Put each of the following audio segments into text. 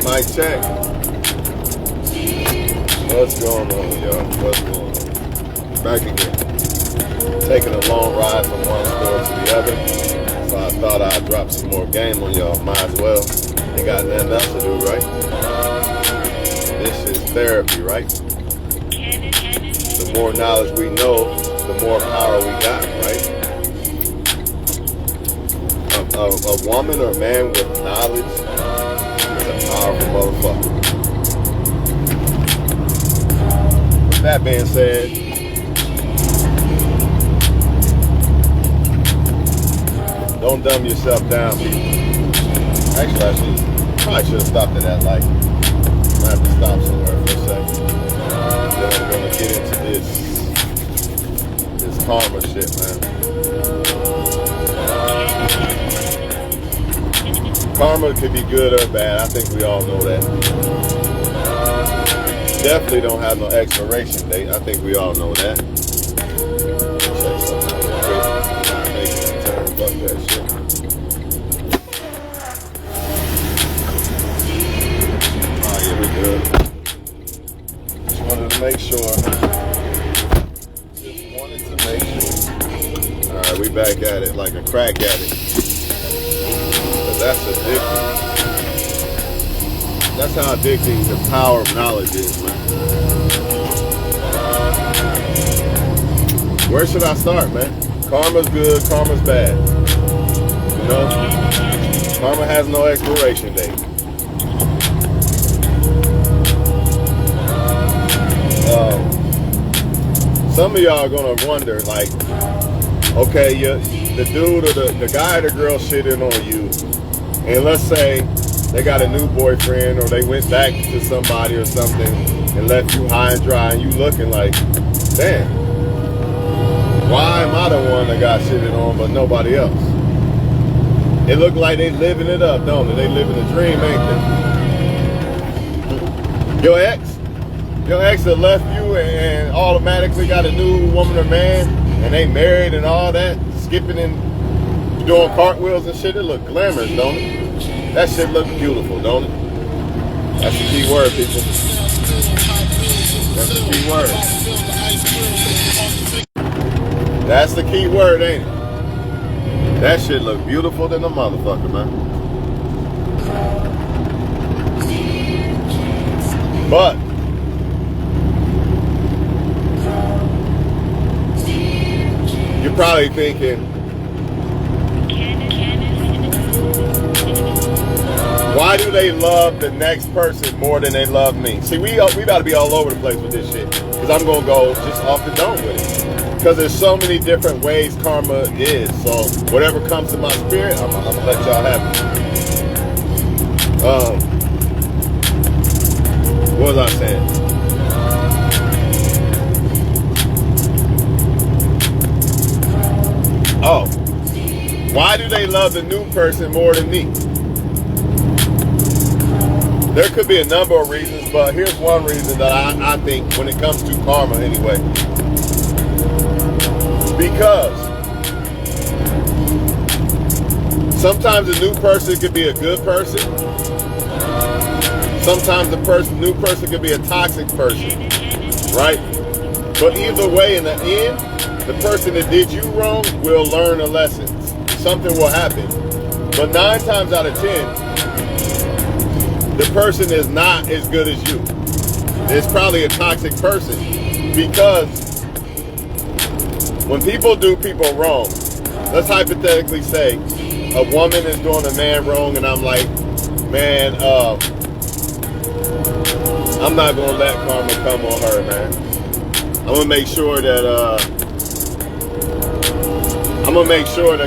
Mic check. What's going on, y'all? What's going on? Back again. Taking a long ride from one store to the other. So I thought I'd drop some more game on y'all. Might as well. Ain't got nothing else to do, right? This is therapy, right? The more knowledge we know, the more power we got, right? A woman or man with knowledge is a powerful motherfucker. With that being said, don't dumb yourself down, people. Actually, probably should have stopped at that light. I have to stop somewhere for a second. Then I'm gonna get into this karma shit, man. Karma could be good or bad. I think we all know that. Definitely don't have no expiration date. I think we all know that. Check something out real quick. Not making a turn. Fuck that shit. Oh yeah, we good. Just wanted to make sure. Just wanted to make sure. All right, we back at it like a crack addict. That's addicting. That's how addicting the power of knowledge is, man. Where should I start, man? Karma's good, karma's bad. You know? Karma has no expiration date. Some of y'all are gonna wonder, like, okay, the dude or the guy or the girl shitting on you, and let's say they got a new boyfriend or they went back to somebody or something and left you high and dry, and you looking like, damn, why am I the one that got shitted on but nobody else? It look like they living it up, don't they? They living a dream, ain't they? Your ex that left you and automatically got a new woman or man, and they married and all that, skipping and doing cartwheels and shit. It look glamorous, don't it? That shit look beautiful, don't it? That's the key word, people. That's the key word. That's the key word, ain't it? That shit look beautiful than a motherfucker, man. But you're probably thinking, why do they love the next person more than they love me? See, we got to be all over the place with this shit, because I'm going to go just off the dome with it. Because there's so many different ways karma is. So whatever comes to my spirit, I'm going to let y'all have it. What was I saying? Oh, why do they love the new person more than me? There could be a number of reasons, but here's one reason that I think when it comes to karma anyway. Because sometimes a new person could be a good person. Sometimes the new person could be a toxic person, right? But either way, in the end, the person that did you wrong will learn a lesson. Something will happen. But 9 times out of 10, the person is not as good as you. It's probably a toxic person, because when people do people wrong, let's hypothetically say a woman is doing a man wrong, and I'm like, man, I'm not gonna let karma come on her, man. I'm gonna make sure that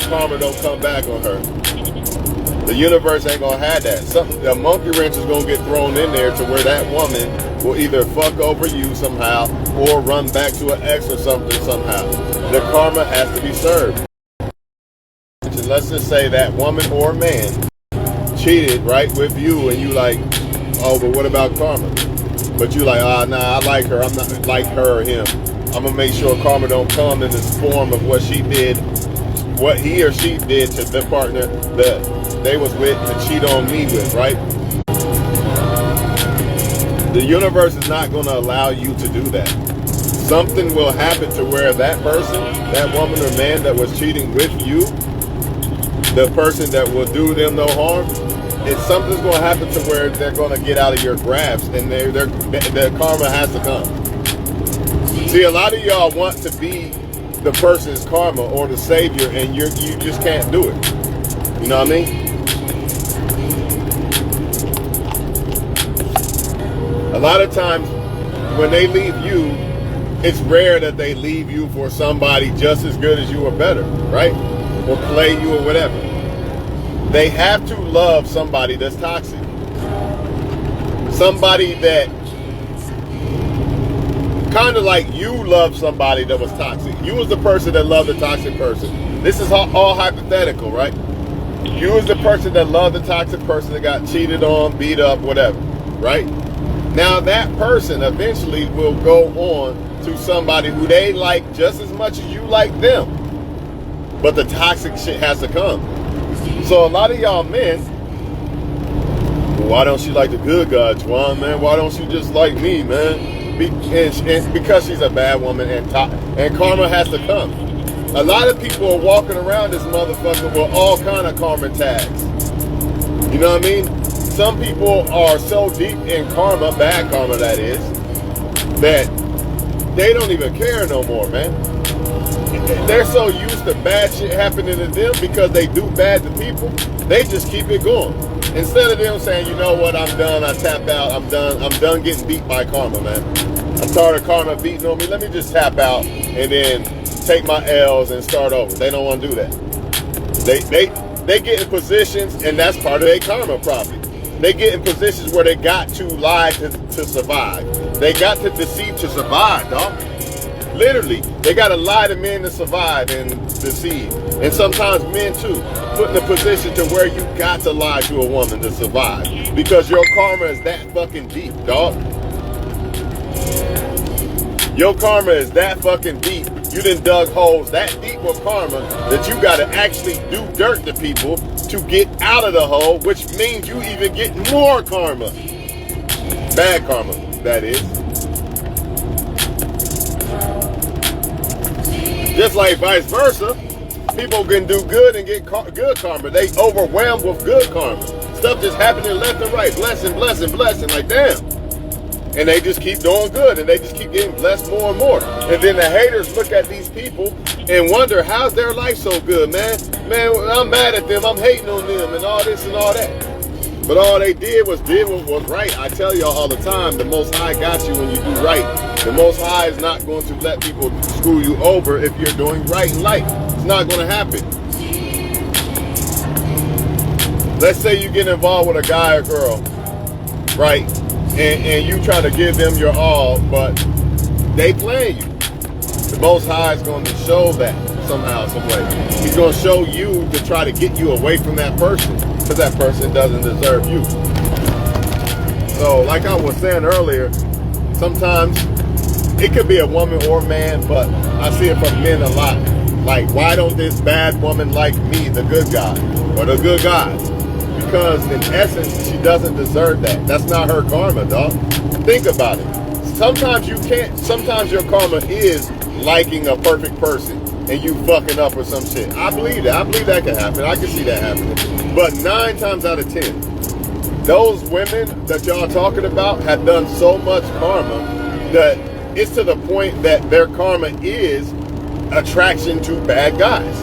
karma don't come back on her. The universe ain't gonna have that. A monkey wrench is gonna get thrown in there to where that woman will either fuck over you somehow or run back to an ex or something somehow. The karma has to be served. And let's just say that woman or man cheated, right, with you, and you like, oh, but what about karma? But you like, nah, I like her. I'm not like her or him. I'm gonna make sure karma don't come in this form of what she did, what he or she did to the partner that they was with to cheat on me with, right? The universe is not going to allow you to do that. Something will happen to where that person, that woman or man that was cheating with you, the person that will do them no harm, something's going to happen to where they're going to get out of your grasp, and their karma has to come. See, a lot of y'all want to be the person's karma or the savior, and you just can't do it. You know what I mean? A lot of times when they leave you, it's rare that they leave you for somebody just as good as you or better, right? Or play you or whatever. They have to love somebody that's toxic. Somebody that kind of like you love somebody that was toxic. You was the person that loved the toxic person. This is all hypothetical, right? You was the person that loved the toxic person that got cheated on, beat up, whatever, right? Now that person eventually will go on to somebody who they like just as much as you like them. But the toxic shit has to come. So a lot of y'all men, why don't she like the good guy, Juan, man? Why don't she just like me, man? And because she's a bad woman and karma has to come. A lot of people are walking around this motherfucker with all kind of karma tags. You know what I mean? Some people are so deep in karma, bad karma that is, that they don't even care no more, man. They're so used to bad shit happening to them because they do bad to people, they just keep it going. Instead of them saying, you know what, I'm done, I tap out, I'm done getting beat by karma, man. I'm tired of karma beating on me, let me just tap out and then take my L's and start over. They don't want to do that. They get in positions, and that's part of their karma probably. They get in positions where they got to lie to survive. They got to deceive to survive, dog. Literally, they got to lie to men to survive and deceive. And sometimes men too, put in a position to where you got to lie to a woman to survive. Because your karma is that fucking deep, dog. Your karma is that fucking deep. You done dug holes that deep with karma that you got to actually do dirt to people to get out of the hole, which means you even get more karma. Bad karma, that is. Just like vice versa, people can do good and get good karma. They overwhelmed with good karma. Stuff just happening left and right. Blessing, blessing, blessing. Like, damn. And they just keep doing good, and they just keep getting blessed more and more. And then the haters look at these people and wonder, how's their life so good, man? Man, I'm mad at them, I'm hating on them, and all this and all that. But all they did was what was right. I tell y'all all the time, the Most High got you when you do right. The Most High is not going to let people screw you over if you're doing right in life. It's not going to happen. Let's say you get involved with a guy or girl, right? And you try to give them your all, but they playing you. The Most High is going to show that somehow, some way. He's going to show you to try to get you away from that person, because that person doesn't deserve you. So, like I was saying earlier, sometimes it could be a woman or man, but I see it from men a lot. Like, why don't this bad woman like me, the good guy, or the good guys? Because in essence, she doesn't deserve that. That's not her karma, dog. Think about it. Sometimes you can't, sometimes your karma is liking a perfect person and you fucking up or some shit. I believe that. I believe that can happen. I can see that happening. But 9 times out of 10, those women that y'all talking about have done so much karma that it's to the point that their karma is attraction to bad guys.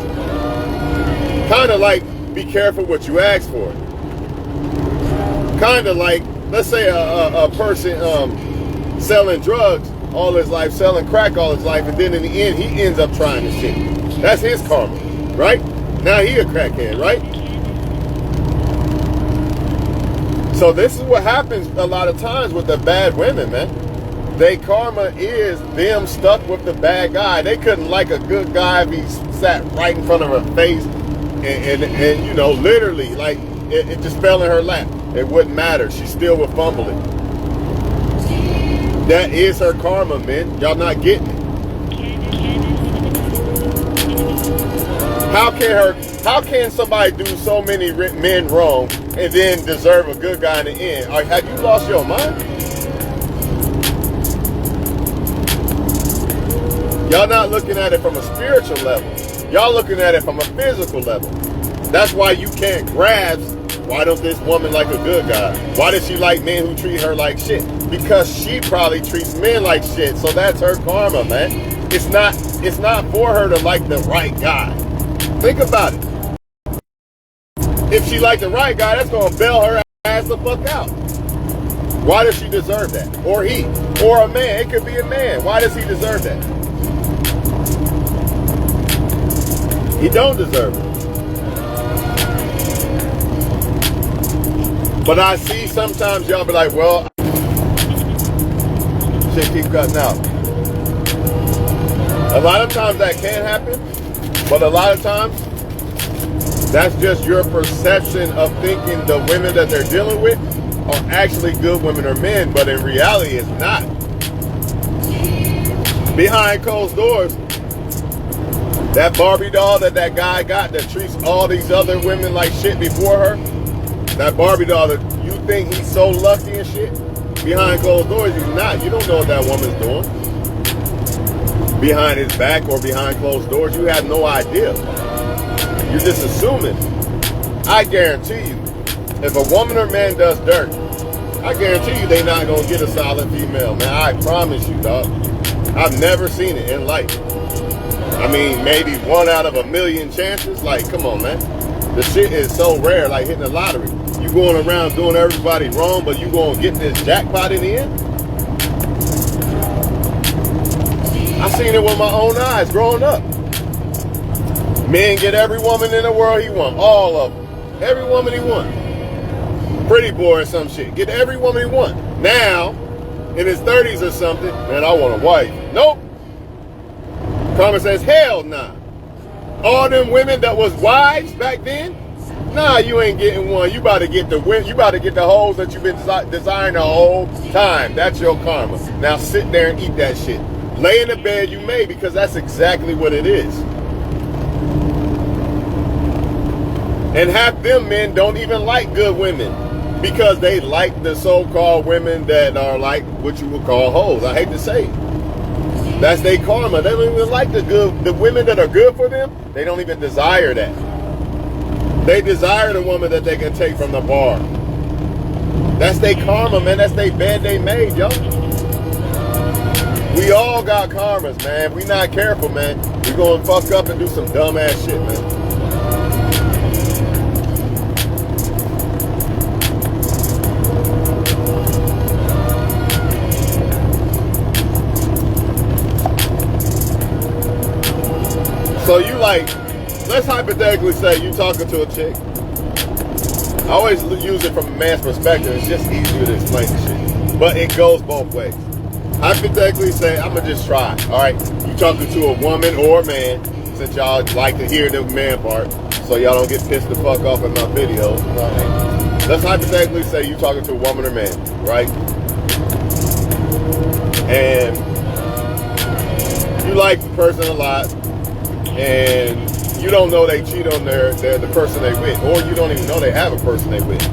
Kind of like, be careful what you ask for. Kind of like, let's say a person selling drugs all his life, selling crack all his life, and then in the end, he ends up trying this shit. That's his karma, right? Now he a crackhead, right? So this is what happens a lot of times with the bad women, man. Their karma is them stuck with the bad guy. They couldn't like a good guy if he sat right in front of her face and you know, literally, like, it just fell in her lap. It wouldn't matter. She still would fumble it. That is her karma, man. Y'all not getting it. How can somebody do so many men wrong and then deserve a good guy in the end? Have you lost your mind? Y'all not looking at it from a spiritual level. Y'all looking at it from a physical level. That's why you can't grasp, why don't this woman like a good guy? Why does she like men who treat her like shit? Because she probably treats men like shit. So that's her karma, man. It's not for her to like the right guy. Think about it. If she liked the right guy, that's gonna bail her ass the fuck out. Why does she deserve that? Or he, or a man. It could be a man. Why does he deserve that? He don't deserve it. But I see sometimes y'all be like, well, shit keep cutting out. A lot of times that can happen, but a lot of times that's just your perception of thinking the women that they're dealing with are actually good women or men, but in reality it's not. Behind closed doors, that Barbie doll that guy got that treats all these other women like shit before her, that Barbie doll that you think he's so lucky and shit, behind closed doors he's not. You don't know what that woman's doing. Behind his back or behind closed doors, you have no idea. You're just assuming. I guarantee you, if a woman or man does dirt, I guarantee you they not gonna get a solid female, man. I promise you, dog. I've never seen it in life. I mean, maybe 1 out of a million chances. Like, come on, man. The shit is so rare, like hitting the lottery. You going around doing everybody wrong, but you gonna get this jackpot in the end? I seen it with my own eyes growing up. Men get every woman in the world he want. All of them. Every woman he want. Pretty boy or some shit. Get every woman he want. Now, in his 30s or something, man, I want a wife. Nope. Karma says, hell nah. All them women that was wives back then, nah, you ain't getting one. You about to get the hoes that you've been desiring the whole time. That's your karma. Now sit there and eat that shit. Lay in the bed you made, because that's exactly what it is. And half them men don't even like good women, because they like the so-called women that are like what you would call hoes. I hate to say it. That's their karma. They don't even like the women that are good for them. They don't even desire that. They desire the woman that they can take from the bar. That's their karma, man. That's their bed they made, yo. We all got karmas, man. If we not careful, man, we gonna fuck up and do some dumb ass shit, man. So you like, let's hypothetically say you talking to a chick. I always use it from a man's perspective. It's just easier to explain the shit. But it goes both ways. Hypothetically say, I'm going to just try. All right. You talking to a woman or a man, since y'all like to hear the man part, so y'all don't get pissed the fuck off in my videos. You know what I mean? Let's hypothetically say you talking to a woman or man, right? And you like the person a lot, and you don't know they cheat on the person they with, or you don't even know they have a person they with,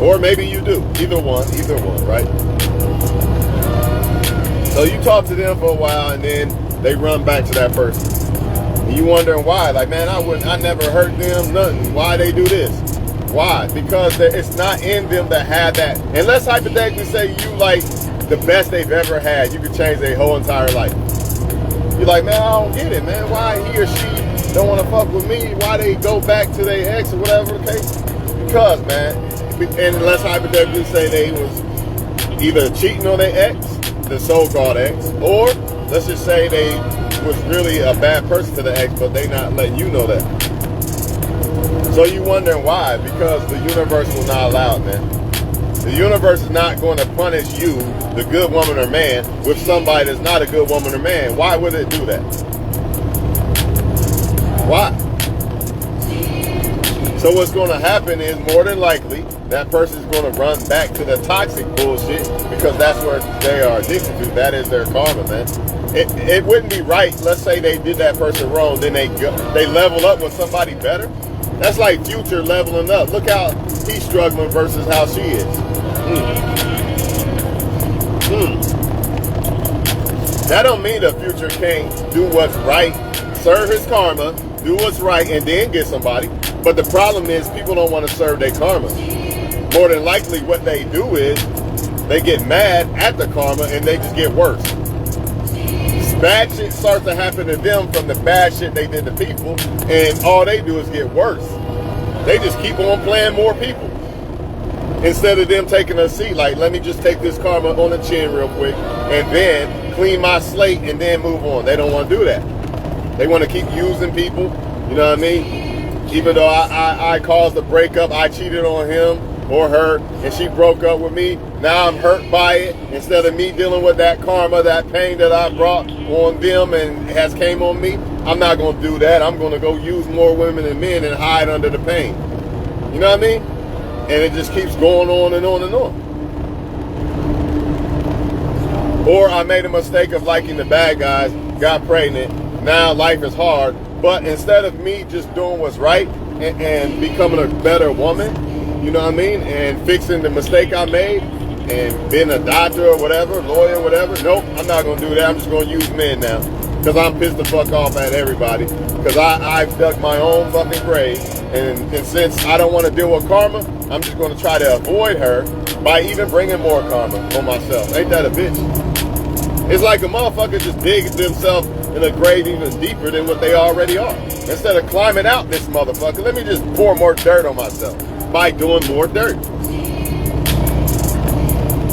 or maybe you do. Either one, right? So you talk to them for a while, and then they run back to that person, and you wondering why? Like, man, I never hurt them, nothing. Why they do this? Why? Because it's not in them to have that. And let's hypothetically say you like the best they've ever had. You could change their whole entire life. You're like, man, I don't get it, man. Why he or she don't want to fuck with me? Why they go back to their ex or whatever the case? Because, man, and let's hypothetically say they was either cheating on their ex, the so-called ex, or let's just say they was really a bad person to the ex, but they not letting you know that. So you wondering why? Because the universe will not allow it, man. The universe is not going to punish you, the good woman or man, with somebody that's not a good woman or man. Why would it do that? Why? So what's going to happen is, more than likely, that person's going to run back to the toxic bullshit, because that's where they are addicted to. That is their karma, man. It wouldn't be right. Let's say they did that person wrong, then they level up with somebody better. That's like Future leveling up. Look how he's struggling versus how she is. That don't mean the future can't do what's right, serve his karma, do what's right, and then get somebody. But the problem is people don't want to serve their karma. More than likely what they do is they get mad at the karma and they just get worse. Bad shit starts to happen to them from the bad shit they did to people, and all they do is get worse. They just keep on playing more people. Instead of them taking a seat, like, let me just take this karma on the chin real quick, and then clean my slate and then move on. They don't want to do that. They want to keep using people, you know what I mean? Even though I caused the breakup, I cheated on him or her, and she broke up with me. Now I'm hurt by it. Instead of me dealing with that karma, that pain that I brought on them and has came on me, I'm not going to do that. I'm going to go use more women and men and hide under the pain. You know what I mean? And it just keeps going on and on and on. Or I made a mistake of liking the bad guys, got pregnant, now life is hard. But instead of me just doing what's right and becoming a better woman, you know what I mean, and fixing the mistake I made and being a doctor or whatever, lawyer, whatever, nope, I'm not going to do that. I'm just going to use men now because I'm pissed the fuck off at everybody because I've dug my own fucking grave. And since I don't want to deal with karma, I'm just going to try to avoid her by even bringing more karma on myself. Ain't that a bitch? It's like a motherfucker just digs themselves in a grave even deeper than what they already are. Instead of climbing out this motherfucker, let me just pour more dirt on myself by doing more dirt.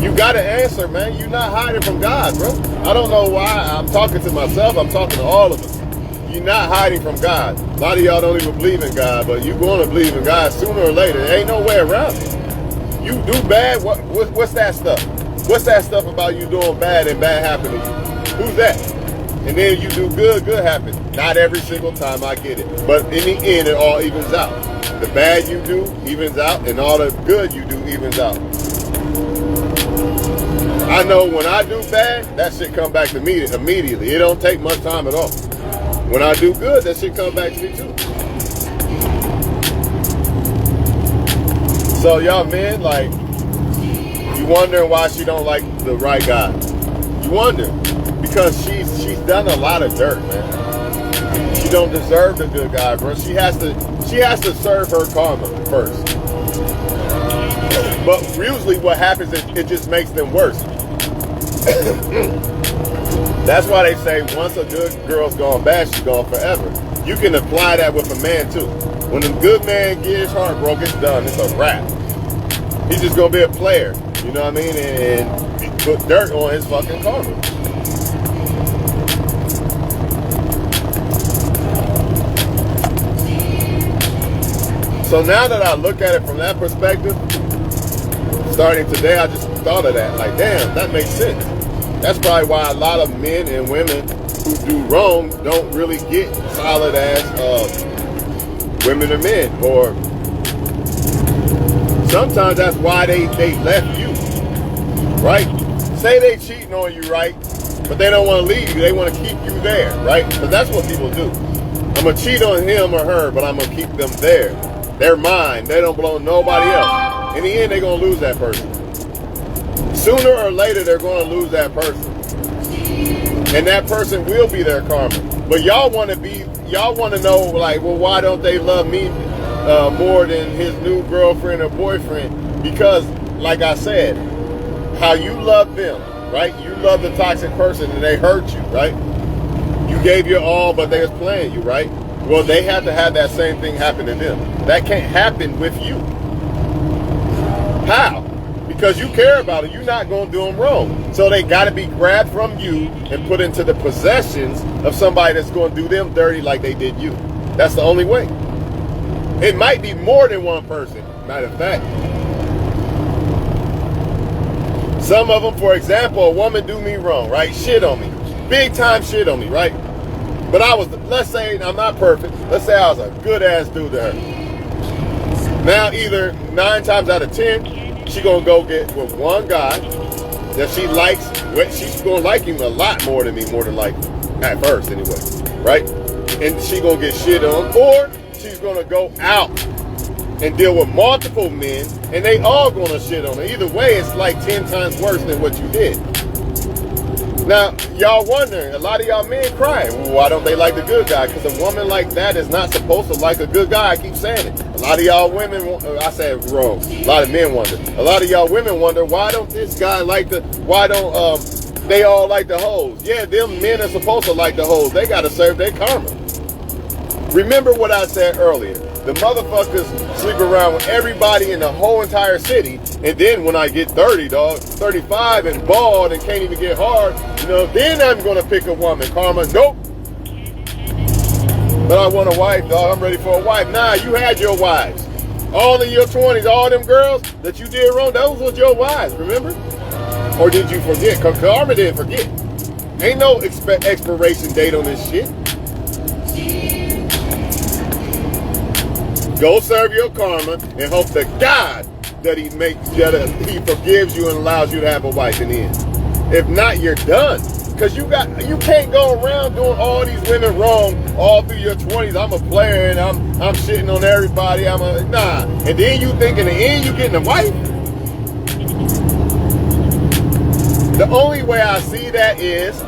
You got to answer, man. You're not hiding from God, bro. I don't know why I'm talking to myself. I'm talking to all of us. You're not hiding from God. A lot of y'all don't even believe in God, but you're going to believe in God sooner or later. There ain't no way around it. You do bad, what's that stuff? What's that stuff about you doing bad and bad happen to you? Who's that? And then you do good, good happens. Not every single time, I get it. But in the end, it all evens out. The bad you do evens out, and all the good you do evens out. I know when I do bad, that shit come back to me immediately. It don't take much time at all. When I do good, that shit come back to me too. So y'all men, like, you wondering why she don't like the right guy. You wonder. Because she's done a lot of dirt, man. She don't deserve the good guy, bro. She has to serve her karma first. But usually what happens is it just makes them worse. That's why they say once a good girl's gone bad, she's gone forever. You can apply that with a man too. When a good man gets his heart broke, it's done. It's a wrap. He's just gonna be a player. You know what I mean? And put dirt on his fucking karma. So now that I look at it from that perspective, starting today, I just thought of that. Like, damn, that makes sense. That's probably why a lot of men and women who do wrong don't really get solid ass women or men. Or sometimes that's why they left you. Right? Say they cheating on you, right? But they don't want to leave you. They want to keep you there, right? Because that's what people do. I'm going to cheat on him or her, but I'm going to keep them there. They're mine. They don't belong to nobody else. In the end, they're going to lose that person. Sooner or later, they're going to lose that person. And that person will be their karma. But y'all want to know, like, well, why don't they love me more than his new girlfriend or boyfriend? Because, like I said, how you love them, right? You love the toxic person and they hurt you, right? You gave your all, but they was playing you, right? Well, they have to have that same thing happen to them. That can't happen with you. How? Because you care about it. You're not going to do them wrong. So they got to be grabbed from you and put into the possessions of somebody that's going to do them dirty like they did you. That's the only way. It might be more than one person, matter of fact. Some of them, for example, a woman do me wrong, right? Shit on me. Big time shit on me, right? But I was, let's say, I'm not perfect. Let's say I was a good ass dude to her. Now either 9 times out of 10, she gonna go get with one guy that she likes. She's gonna like him a lot more than me, more than likely. At first, anyway, right? And she gonna get shit on. Or she's gonna go out and deal with multiple men, and they all gonna shit on her. Either way, it's like 10 times worse than what you did. Now, y'all wondering, a lot of y'all men crying, well, why don't they like the good guy? Because a woman like that is not supposed to like a good guy. I keep saying it. A lot of y'all women, I said it wrong. A lot of men wonder. A lot of y'all women wonder, why don't this guy like why don't they all like the hoes? Yeah, them men are supposed to like the hoes. They got to serve their karma. Remember what I said earlier. The motherfuckers sleep around with everybody in the whole entire city. And then when I get 30, dog, 35 and bald and can't even get hard, then I'm going to pick a woman. Karma, nope. But I want a wife, dog. I'm ready for a wife. Nah, you had your wives. All in your 20s, all them girls that you did wrong, those was your wives, remember? Or did you forget? Because Karma didn't forget. Ain't no expiration date on this shit. Go serve your karma and hope to God that he forgives you and allows you to have a wife in the end. If not, you're done. Because you can't go around doing all these women wrong all through your 20s. I'm a player and I'm shitting on everybody. Nah. And then you think in the end you getting a wife? The only way I see that is,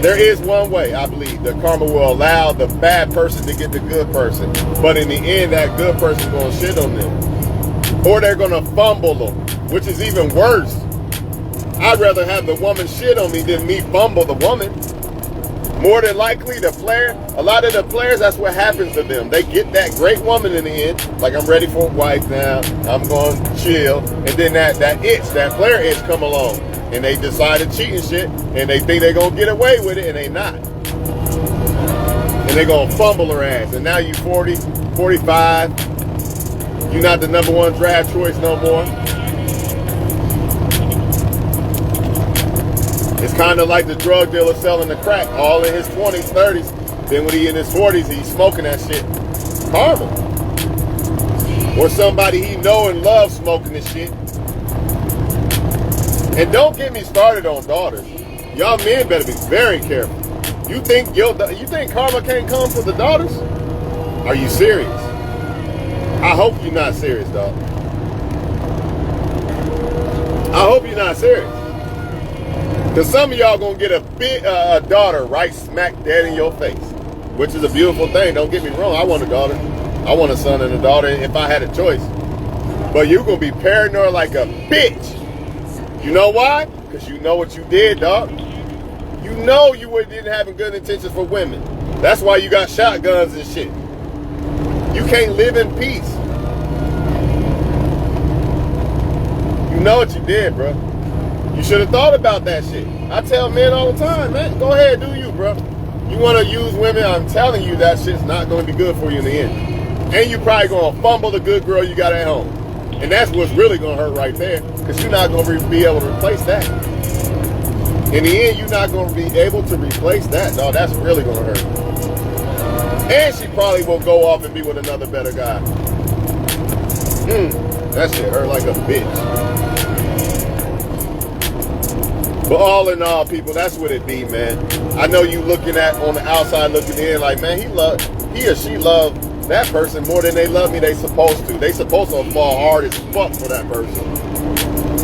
there is one way, I believe. The karma will allow the bad person to get the good person. But in the end, that good person's going to shit on them. Or they're going to fumble them, which is even worse. I'd rather have the woman shit on me than me fumble the woman. More than likely, a lot of the players, that's what happens to them. They get that great woman in the end, like I'm ready for a wife now, I'm going to chill. And then that player itch come along. And they decide to cheat and shit, and they think they're going to get away with it, and they not. And they're going to fumble her ass. And now you 40, 45, you're not the number one draft choice no more. It's kind of like the drug dealer selling the crack, all in his 20s, 30s. Then when he in his 40s, he's smoking that shit. Karma. Or somebody he know and loves smoking this shit. And don't get me started on daughters. Y'all men better be very careful. You think karma can't come for the daughters? Are you serious? I hope you're not serious, dog. I hope you're not serious. Because some of y'all gonna get a daughter right smack dead in your face, which is a beautiful thing. Don't get me wrong. I want a daughter. I want a son and a daughter if I had a choice. But you're gonna be paranoid like a bitch. You know why? Because you know what you did, dog. You know you didn't have good intentions for women. That's why you got shotguns and shit. You can't live in peace. You know what you did, bro. You should have thought about that shit. I tell men all the time, man, go ahead, do you, bro. You want to use women, I'm telling you that shit's not going to be good for you in the end. And you probably going to fumble the good girl you got at home. And that's what's really going to hurt right there, because you're not going to be able to replace that. In the end, you're not going to be able to replace that, dog. That's really going to hurt. And she probably will go off and be with another better guy. That shit hurt like a bitch. But all in all, people, that's what it be, man. I know you looking at on the outside looking in like, man, he or she love that person more than they love me. They supposed to. They supposed to fall hard as fuck for that person.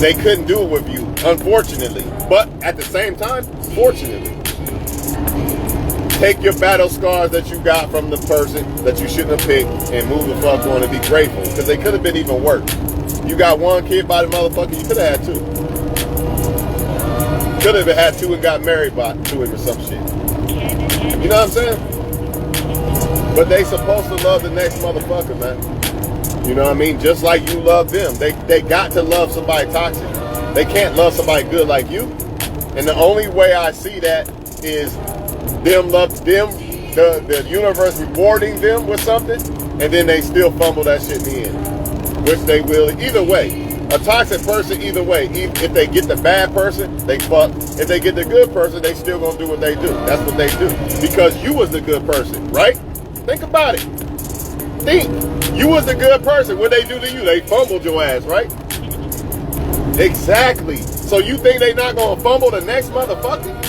They couldn't do it with you, unfortunately. But at the same time, fortunately. Take your battle scars that you got from the person that you shouldn't have picked and move the fuck on and be grateful. Because they could have been even worse. You got one kid by the motherfucker, you could have had two. Could have had two and got married to him or some shit. You know what I'm saying? But they supposed to love the next motherfucker, man. You know what I mean? Just like you love them. They got to love somebody toxic. They can't love somebody good like you. And the only way I see that is the universe rewarding them with something, and then they still fumble that shit in the end. Which they will either way. A toxic person either way. If they get the bad person, they fuck. If they get the good person, they still gonna do what they do. That's what they do. Because you was the good person, right? Think about it. Think. You was the good person. What they do to you? They fumbled your ass, right? Exactly. So you think they not gonna fumble the next motherfucker?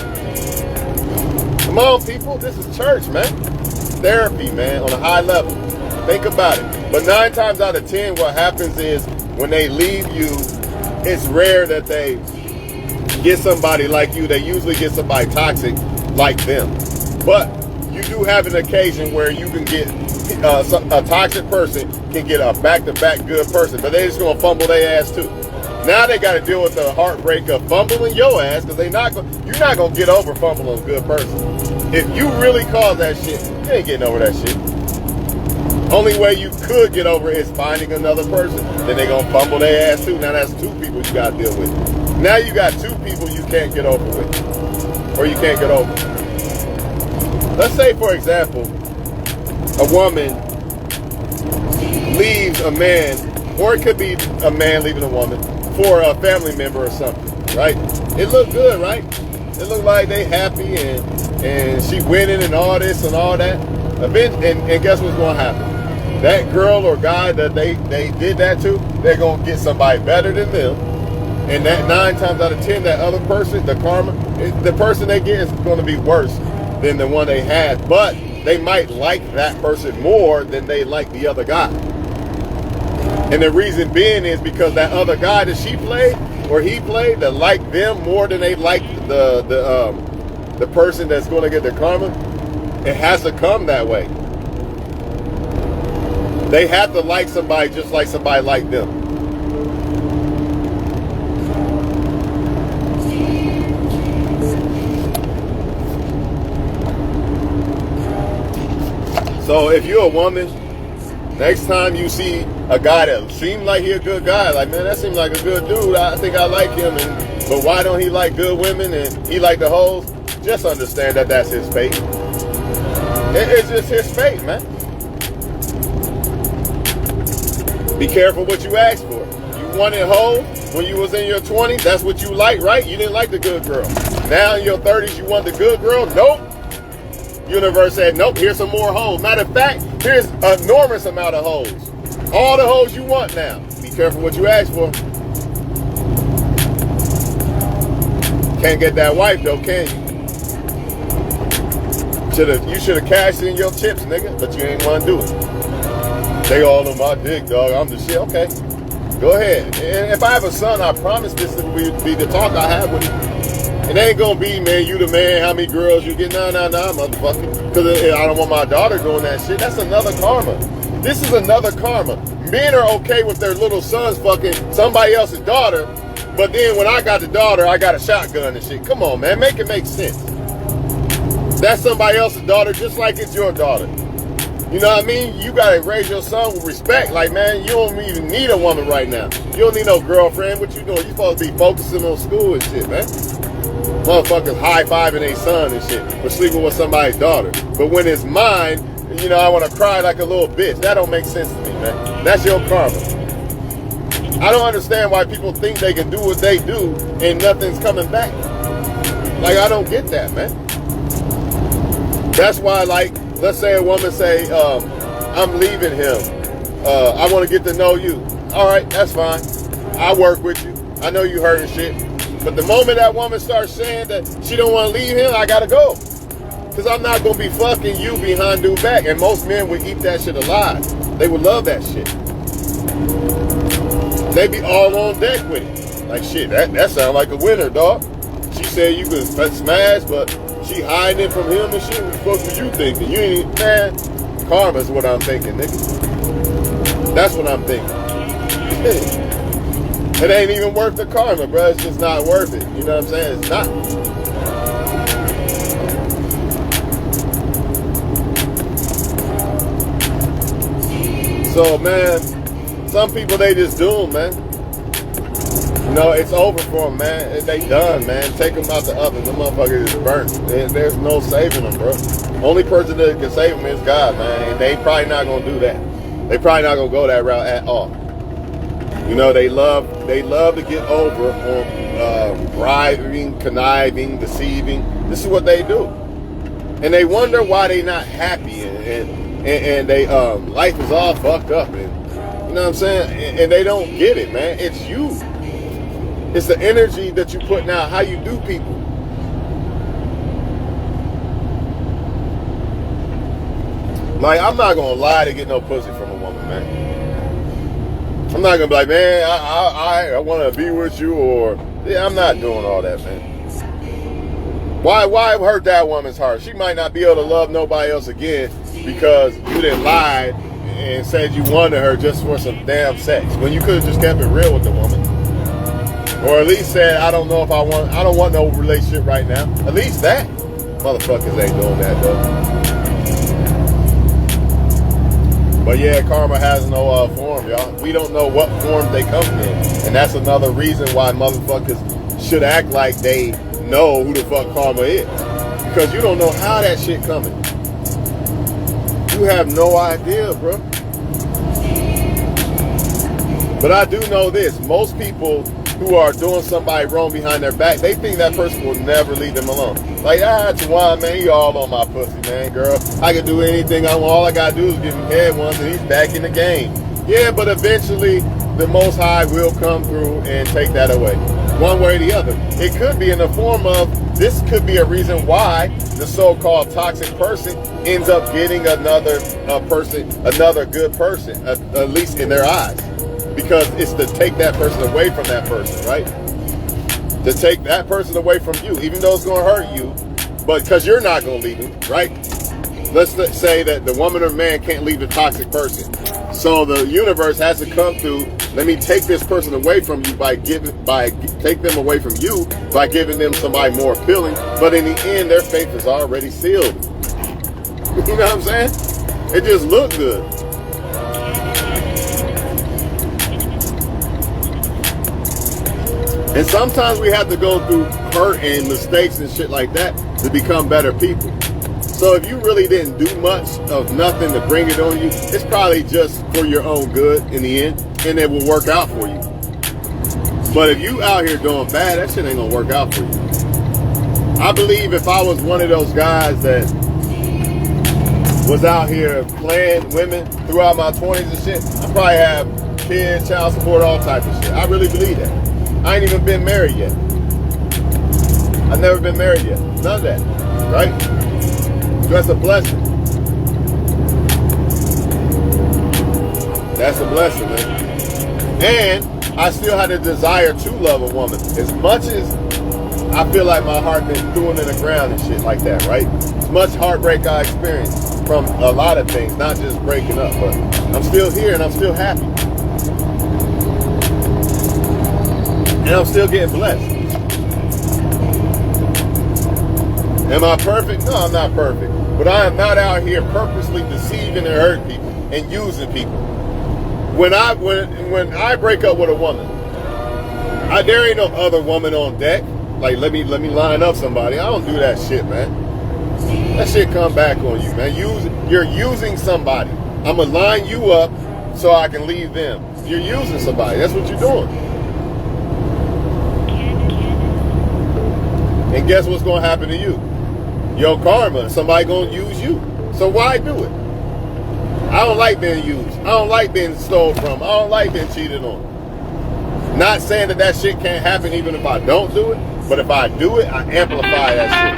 Come on, people. This is church, man. Therapy, man, on a high level. Think about it. But 9 times out of 10, what happens is when they leave you, it's rare that they get somebody like you, they usually get somebody toxic like them. But you do have an occasion where you can get a toxic person can get a back-to-back good person, but they just gonna fumble their ass too. Now they got to deal with the heartbreak of fumbling your ass because you're not gonna get over fumbling a good person. If you really cause that shit, you ain't getting over that shit. Only way you could get over it is finding another person. Then they gonna fumble their ass too. Now that's two people you gotta deal with. Now you got two people you can't get over with, or you can't get over. Let's say, for example, a woman leaves a man, or it could be a man leaving a woman for a family member or something, right? It looked good, right? It looked like they happy and she winning and all this and all that. And guess what's gonna happen? That girl or guy that they did that to, they're gonna get somebody better than them. And that 9 times out of 10, that other person, the karma, the person they get is gonna be worse than the one they had. But they might like that person more than they like the other guy. And the reason being is because that other guy that she played or he played that liked them more than they liked the person that's going to get the karma. It has to come that way. They have to like somebody just like somebody liked them. So if you're a woman, next time you see a guy that seemed like he a good guy, like, man, that seems like a good dude, I think I like him, but why don't he like good women and he like the hoes? Just understand that that's his fate. It's just his fate, man. Be careful what you ask for. You wanted hoes when you was in your 20s, that's what you like, right? You didn't like the good girl. Now in your 30s, you want the good girl? Nope. Universe said, nope, here's some more hoes. Matter of fact, here's an enormous amount of hoes. All the hoes you want now. Be careful what you ask for. Can't get that wife though, can you? You should have cashed in your chips, nigga, but you ain't want to do it. They all on my dick, dog. I'm the shit. Okay, go ahead. And if I have a son, I promise this will be the talk I have with him. It ain't gonna be, man, you the man, how many girls you get? Nah, motherfucker. Because I don't want my daughter doing that shit. That's another karma. This is another karma. Men are okay with their little sons fucking somebody else's daughter, but then when I got the daughter, I got a shotgun and shit. Come on, man, make it make sense. That's somebody else's daughter just like it's your daughter. You know what I mean? You gotta raise your son with respect. Like, man, you don't even need a woman right now. You don't need no girlfriend. What you doing? You supposed to be focusing on school and shit, man. Motherfuckers high-fiving their son and shit for sleeping with somebody's daughter. But when it's mine, you know, I want to cry like a little bitch. That don't make sense to me, man. That's your karma. I don't understand why people think they can do what they do and nothing's coming back. Like, I don't get that, man. That's why, like, let's say a woman say, I'm leaving him. I want to get to know you. All right, that's fine. I work with you. I know you hurting shit. But the moment that woman starts saying that she don't want to leave him, I gotta go. Because I'm not going to be fucking you behind dude's back. And most men would eat that shit alive. They would love that shit. They be all on deck with it. Like, shit, that sound like a winner, dog. She said you could smash, but she hiding it from him and shit. What the fuck was you thinking? You ain't even, man, karma's what I'm thinking, nigga. That's what I'm thinking. It ain't even worth the karma, bro. It's just not worth it. You know what I'm saying? It's not. So, man, some people, they just doomed, man. You know, it's over for them, man. They done, man. Take them out the oven. The motherfucker is burnt. There's no saving them, bro. Only person that can save them is God, man. And they probably not going to do that. They probably not going to go that route at all. You know, they love to get over on bribing, conniving, deceiving. This is what they do. And they wonder why they not happy and they life is all fucked up, and you know what I'm saying? And they don't get it, man. It's you. It's the energy that you putting out, how you do people. Like, I'm not gonna lie to get no pussy from a woman, man. I'm not gonna be like, man, I want to be with you, or yeah, I'm not doing all that, man. Why hurt that woman's heart? She might not be able to love nobody else again because you didn't lie and said you wanted her just for some damn sex when you could have just kept it real with the woman, or at least said, I don't want no relationship right now. At least that. Motherfuckers ain't doing that though. But yeah, karma has no form, y'all. We don't know what form they come in. And that's another reason why motherfuckers should act like they know who the fuck karma is. Because you don't know how that shit coming. You have no idea, bro. But I do know this. Most people who are doing somebody wrong behind their back, they think that person will never leave them alone. Like, it's one, man, you all on my pussy, man, girl. I can do anything I want. All I gotta do is give him head once and he's back in the game. Yeah, but eventually the Most High will come through and take that away. One way or the other. It could be in the form of, this could be a reason why the so-called toxic person ends up getting another good person, at least in their eyes. Because it's to take that person away from that person, right? To take that person away from you, even though it's going to hurt you, but because you're not going to leave him, right? Let's say that the woman or man can't leave the toxic person. So the universe has to come through, let me take this person away from you take them away from you by giving them somebody more appealing, but in the end, their fate is already sealed. You know what I'm saying? It just looked good. And sometimes we have to go through hurt and mistakes and shit like that to become better people. So if you really didn't do much of nothing to bring it on you, it's probably just for your own good in the end, and it will work out for you. But if you out here doing bad, that shit ain't gonna work out for you. I believe if I was one of those guys that was out here playing women throughout my 20s and shit, I'd probably have kids, child support, all types of shit. I really believe that. I ain't even been married yet. I've never been married yet. None of that, right? That's a blessing. That's a blessing, man. And I still had a desire to love a woman. As much as I feel like my heart been thrown in the ground and shit like that, right? As much heartbreak I experienced from a lot of things, not just breaking up, but I'm still here and I'm still happy. And I'm still getting blessed. Am I perfect? No, I'm not perfect. But I am not out here purposely deceiving and hurting people and using people. When I break up with a woman, there ain't no other woman on deck. Like, let me line up somebody. I don't do that shit, man. That shit come back on you, man. You're using somebody. I'm gonna line you up so I can leave them. You're using somebody. That's what you're doing. And guess what's gonna happen to you? Your karma, somebody gonna use you. So why do it? I don't like being used. I don't like being stolen from. I don't like being cheated on. Not saying that shit can't happen even if I don't do it, but if I do it, I amplify that shit.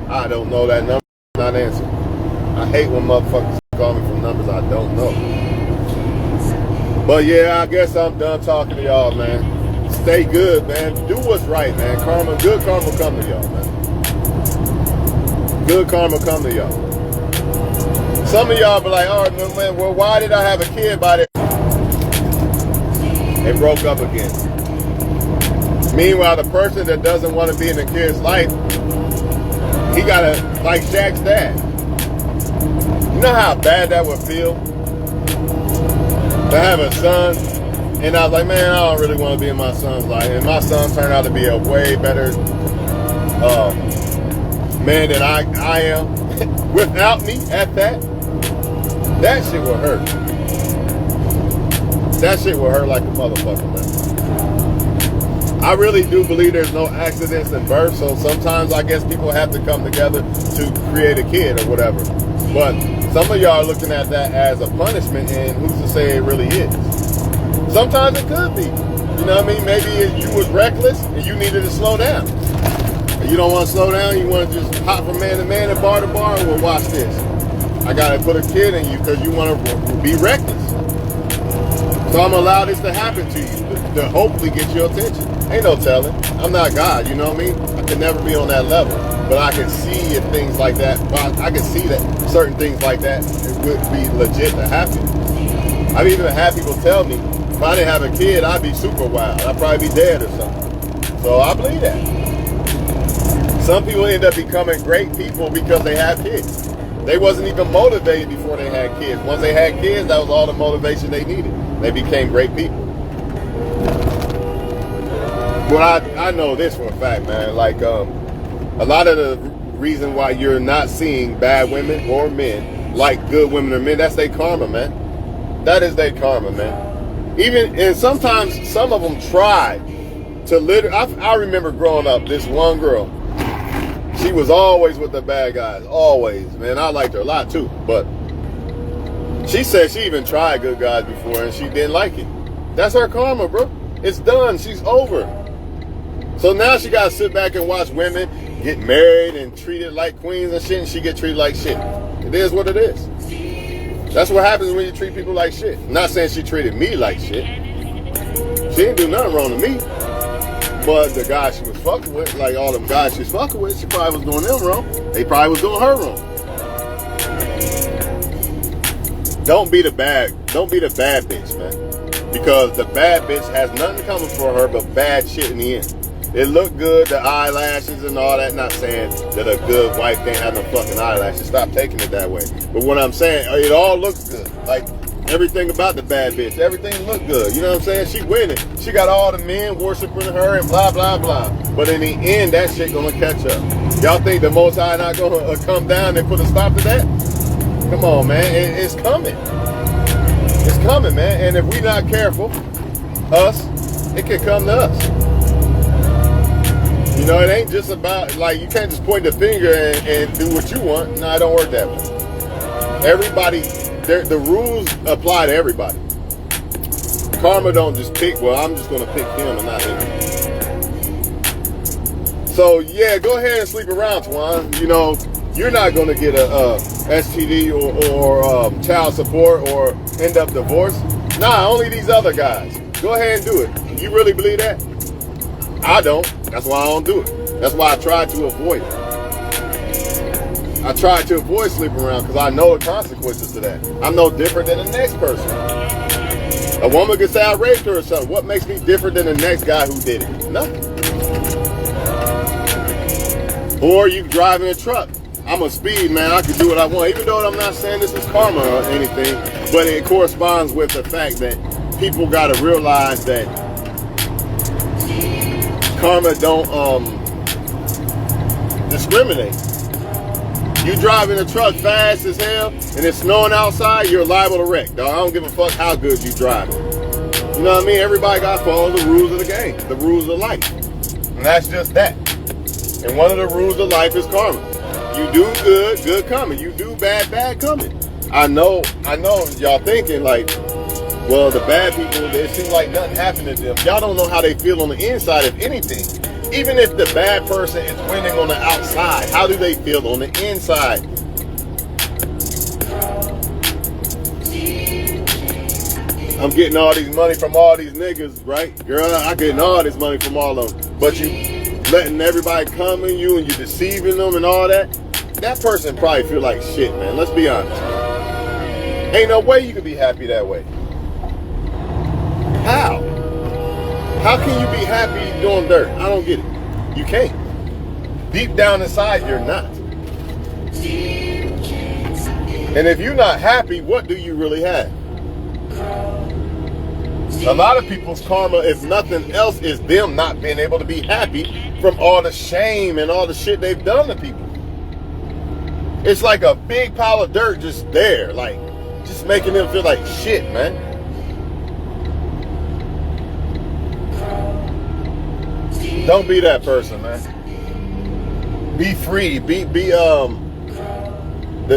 I don't know that number. Not answer. I hate when motherfuckers call me from numbers I don't know. But yeah, I guess I'm done talking to y'all, man. Stay good, man. Do what's right, man. Good karma come to y'all, man. Good karma come to y'all. Some of y'all be like, oh man, well, why did I have a kid by that? They broke up again. Meanwhile, the person that doesn't want to be in the kid's life, he gotta, like Shaq's dad. You know how bad that would feel? To have a son, and I was like, man, I don't really want to be in my son's life. And my son turned out to be a way better man than I am. Without me at that, that shit will hurt. That shit will hurt like a motherfucker, man. I really do believe there's no accidents in birth, so sometimes I guess people have to come together to create a kid or whatever. But some of y'all are looking at that as a punishment, and who's to say it really is? Sometimes it could be. You know what I mean? Maybe you was reckless and you needed to slow down. You don't want to slow down, you want to just hop from man to man and bar to bar. Well, watch this. I gotta put a kid in you because you want to be reckless. So I'm gonna allow this to happen to you to hopefully get your attention. Ain't no telling. I'm not God, you know what I mean? I can never be on that level, but I can see if things like that. I can see that certain things like that it would be legit to happen. I've even had people tell me if I didn't have a kid, I'd be super wild. I'd probably be dead or something. So I believe that. Some people end up becoming great people because they have kids. They wasn't even motivated before they had kids. Once they had kids, that was all the motivation they needed. They became great people. But I know this for a fact, man. Like a lot of the reason why you're not seeing bad women or men like good women or men, that's their karma, man. That is their karma, man. And sometimes some of them try to literally. I remember growing up, this one girl. She was always with the bad guys, always, man. I liked her a lot too, but she said she even tried good guys before and she didn't like it. That's her karma, bro. It's done. She's over. So now she got to sit back and watch women get married and treated like queens and shit, and she get treated like shit. It is what it is. That's what happens when you treat people like shit. I'm not saying she treated me like shit. She didn't do nothing wrong to me. But the guys she was fucking with, like all them guys she was fucking with, she probably was doing them wrong. They probably was doing her wrong. Don't be the bad bitch, man. Because the bad bitch has nothing coming for her but bad shit in the end. It looked good, the eyelashes and all that. Not saying that a good wife can't have no fucking eyelashes. Stop taking it that way. But what I'm saying, it all looks good. Like everything about the bad bitch, everything looked good. You know what I'm saying? She winning. She got all the men worshiping her and blah, blah, blah. But in the end, that shit gonna catch up. Y'all think the Most High not gonna come down and put a stop to that? Come on, man. It's coming. It's coming, man. And if we not careful, it can come to us. You know, it ain't just about, like, you can't just point the finger and do what you want. No, it don't work that way. Everybody, the rules apply to everybody. Karma don't just pick, well, I'm just going to pick him and not him. So, yeah, go ahead and sleep around, Twan. You know, you're not going to get a STD or child support or end up divorced. Nah, only these other guys. Go ahead and do it. You really believe that? I don't. That's why I don't do it. That's why I try to avoid it. I try to avoid sleeping around because I know the consequences to that. I'm no different than the next person. A woman could say I raped her or something. What makes me different than the next guy who did it? Nothing. Or you driving a truck. I'm a speed man. I can do what I want. Even though I'm not saying this is karma or anything, but it corresponds with the fact that people got to realize that karma don't discriminate. You driving a truck fast as hell and it's snowing outside, you're liable to wreck, dog. I don't give a fuck how good you driving. You know what I mean? Everybody got to follow the rules of the game, the rules of life. And that's just that. And one of the rules of life is karma. You do good, good coming. You do bad, bad coming. I know y'all thinking like, well, the bad people, it seems like nothing happened to them. Y'all don't know how they feel on the inside, if anything. Even if the bad person is winning on the outside, how do they feel on the inside? I'm getting all these money from all these niggas, right? Girl, I'm getting all this money from all of them. But you letting everybody come in you and you deceiving them and all that. That person probably feel like shit, man. Let's be honest. Ain't no way you can be happy that way. How? How can you be happy doing dirt? I don't get it. You can't. Deep down inside, you're not. And if you're not happy, what do you really have? A lot of people's karma, if nothing else, is them not being able to be happy from all the shame and all the shit they've done to people. It's like a big pile of dirt just there, like, just making them feel like shit, man. Don't be that person, man. Be free. Be the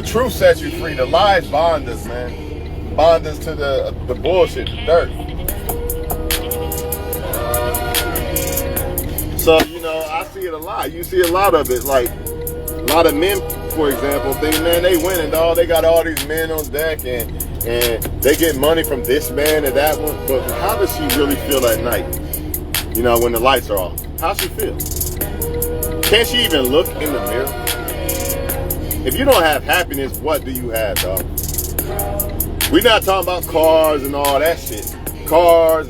truth sets you free. The lies bond us, man. Bond us to the bullshit, the dirt. So, you know, I see it a lot. You see a lot of it. Like, a lot of men for example, think, man, they winning, dog. They got all these men on deck, and they get money from this man and that one. But how does she really feel at night? You know, when the lights are off, how's she feel? Can't she even look in the mirror? If you don't have happiness, what do you have, dog? We're not talking about cars and all that shit. Cars,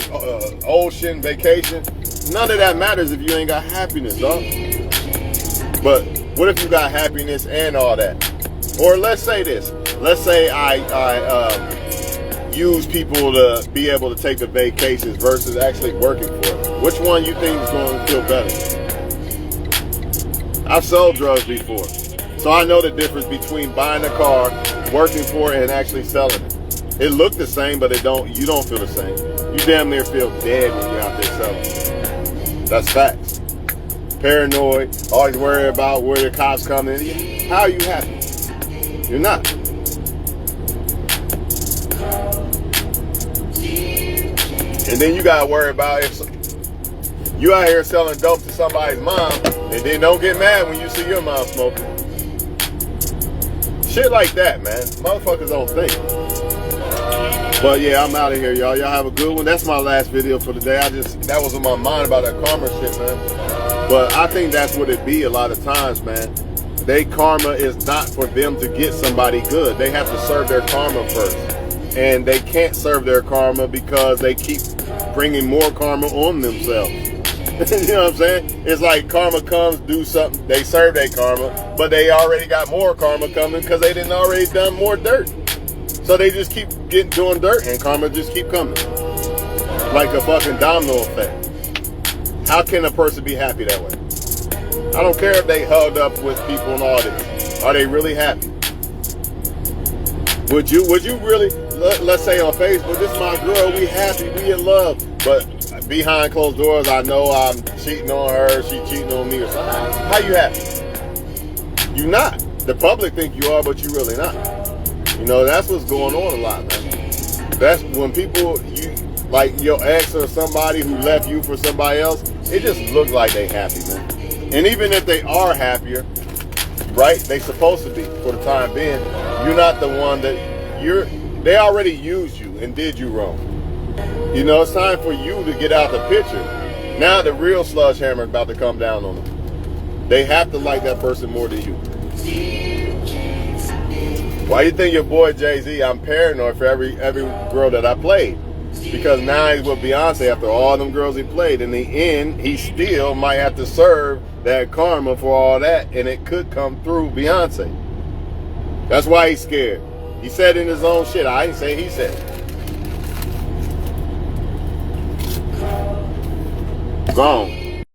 ocean, vacation. None of that matters if you ain't got happiness, dog. But what if you got happiness and all that? Or let's say this. Let's say I use people to be able to take the vacations versus actually working for it. Which one you think is going to feel better? I've sold drugs before. So I know the difference between buying a car, working for it, and actually selling it. It looked the same, but you don't feel the same. You damn near feel dead when you're out there selling. That's facts. Paranoid, always worried about where the cops come in. How are you happy? You're not. And then you gotta worry about if you out here selling dope to somebody's mom, and then don't get mad when you see your mom smoking. Shit like that, man. Motherfuckers don't think. But yeah, I'm out of here, y'all. Y'all have a good one. That's my last video for today. That was on my mind about that karma shit, man. But I think that's what it be a lot of times, man. They karma is not for them to get somebody good. They have to serve their karma first. And they can't serve their karma because they keep bringing more karma on themselves. You know what I'm saying? It's like karma comes, do something, they serve their karma, but they already got more karma coming because they didn't already done more dirt. So they just keep doing dirt, and karma just keep coming. Like a fucking domino effect. How can a person be happy that way? I don't care if they hugged up with people and all this. Are they really happy? Would you really, let's say on Facebook, this is my girl, we happy, we in love, but behind closed doors, I know I'm cheating on her, she cheating on me or something. How you happy? You not. The public think you are, but you really not. You know, that's what's going on a lot, man. That's when people, like your ex or somebody who left you for somebody else, it just looks like they happy, man. And even if they are happier, right, they supposed to be for the time being, you're not the one that they already used you and did you wrong. You know, it's time for you to get out the picture. Now the real sludge hammer is about to come down on them. They have to like that person more than you. Why you think your boy Jay-Z, I'm paranoid for every girl that I played? Because now he's with Beyonce after all them girls he played. In the end, he still might have to serve that karma for all that, and it could come through Beyonce. That's why he's scared. He said in his own shit. I didn't say he said it. Gone.